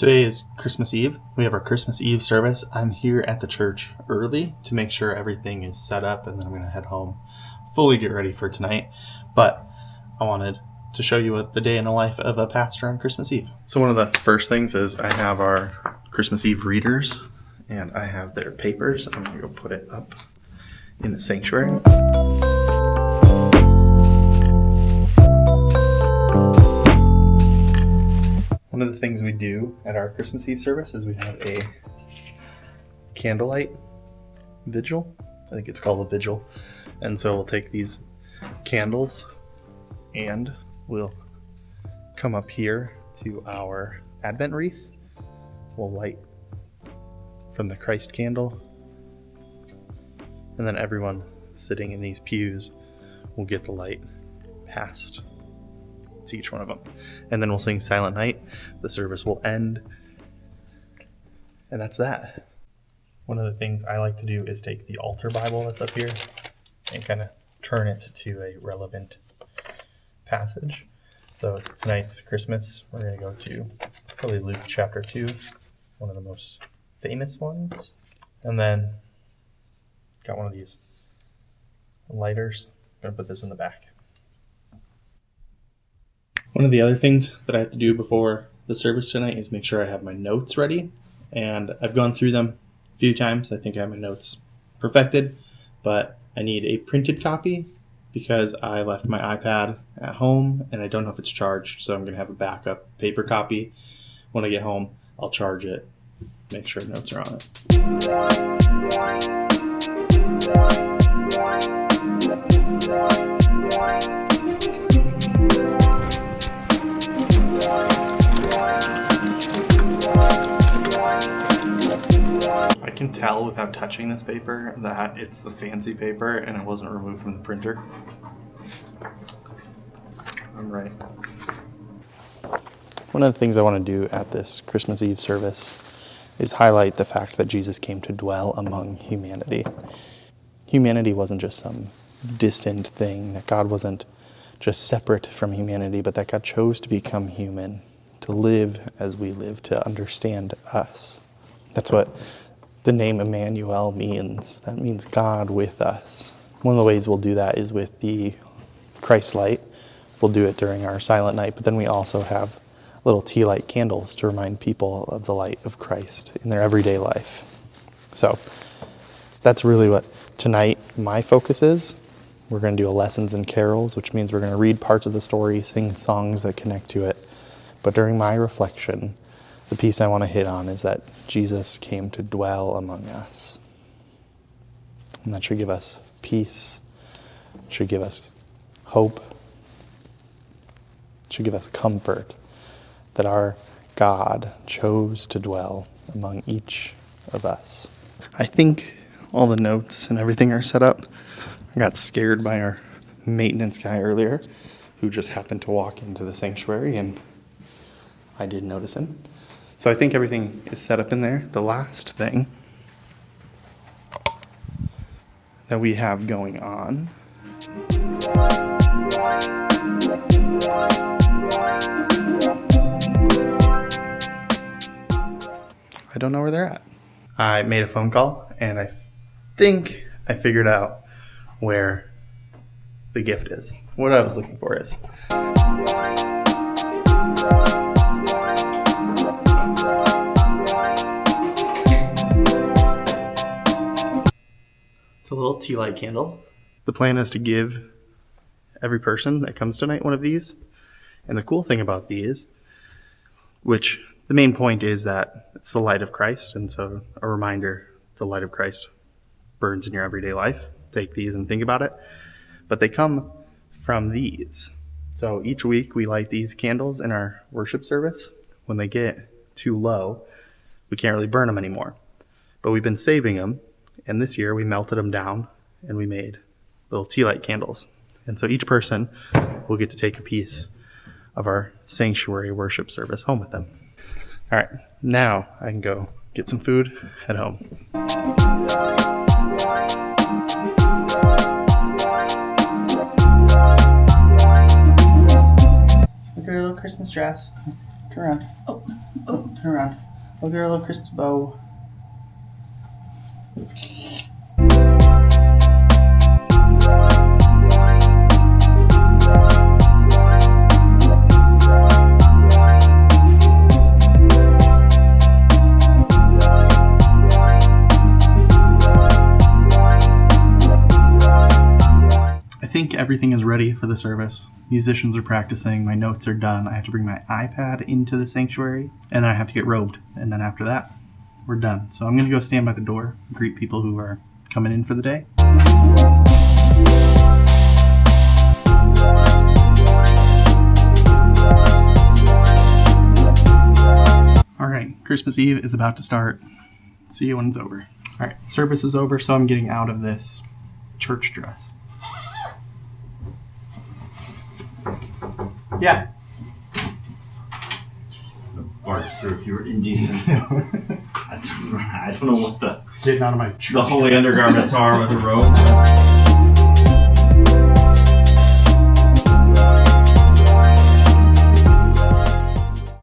Today is Christmas Eve. We have our Christmas Eve service. I'm here at the church early to make sure everything is set up, and then I'm going to head home, fully get ready for tonight. But I wanted to show you what the day in the life of a pastor on Christmas Eve. So one of the first things is I have our Christmas Eve readers, and I have their papers. I'm going to go put it up in the sanctuary. One of the things we do at our Christmas Eve service is we have a candlelight vigil. I think it's called a vigil. And so we'll take these candles and we'll come up here to our Advent wreath. We'll light from the Christ candle. And then everyone sitting in these pews will get the light passed to each one of them. And then we'll sing Silent Night. The service will end. And that's that. One of the things I like to do is take the altar Bible that's up here and kind of turn it to a relevant passage. So tonight's Christmas, we're going to go to probably Luke chapter 2, one of the most famous ones. And then got one of these lighters. I'm going to put this in the back. One of the other things that I have to do before the service tonight is make sure I have my notes ready. And I've gone through them a few times. I think I have my notes perfected, but I need a printed copy because I left my iPad at home and I don't know if it's charged. So I'm going to have a backup paper copy. When I get home, I'll charge it, make sure notes are on it. I can tell without touching this paper that it's the fancy paper and it wasn't removed from the printer. I'm right. One of the things I want to do at this Christmas Eve service is highlight the fact that Jesus came to dwell among humanity. Humanity wasn't just some distant thing, that God wasn't just separate from humanity, but that God chose to become human, to live as we live, to understand us. That's what the name Emmanuel means. That means God with us. One of the ways we'll do that is with the Christ light. We'll do it during our silent night, but then we also have little tea light candles to remind people of the light of Christ in their everyday life. So that's really what tonight my focus is. We're going to do a lessons and carols, which means we're going to read parts of the story, sing songs that connect to it. But during my reflection, the piece I want to hit on is that Jesus came to dwell among us. And that should give us peace, should give us hope, should give us comfort that our God chose to dwell among each of us. I think all the notes and everything are set up. I got scared by our maintenance guy earlier who just happened to walk into the sanctuary and I did notice him. So I think everything is set up in there. The last thing that we have going on I don't know where they're at. I made a phone call and I think I figured out where the gift is. What I was looking for is it's a little tea light candle. The plan is to give every person that comes tonight one of these. And the cool thing about these, which the main point is that it's the light of Christ. And so a reminder, the light of Christ burns in your everyday life. Take these and think about it. But they come from these. So each week we light these candles in our worship service. When they get too low, we can't really burn them anymore. But we've been saving them. And this year we melted them down and we made little tea light candles. And so each person will get to take a piece of our sanctuary worship service home with them. All right, now I can go get some food, head home. Look at her little Christmas dress. Turn around. Oh. Oh, turn around. Look at our little Christmas bow. I think everything is ready for the service. Musicians are practicing, my notes are done. I have to bring my iPad into the sanctuary, and then I have to get robed. And then after that, we're done. So I'm going to go stand by the door, greet people who are coming in for the day. All right, Christmas Eve is about to start. See you when it's over. All right, service is over, so I'm getting out of this church dress. Yeah. Barge through if you were indecent. I don't know what Getting out of my the holy undergarments are with a robe.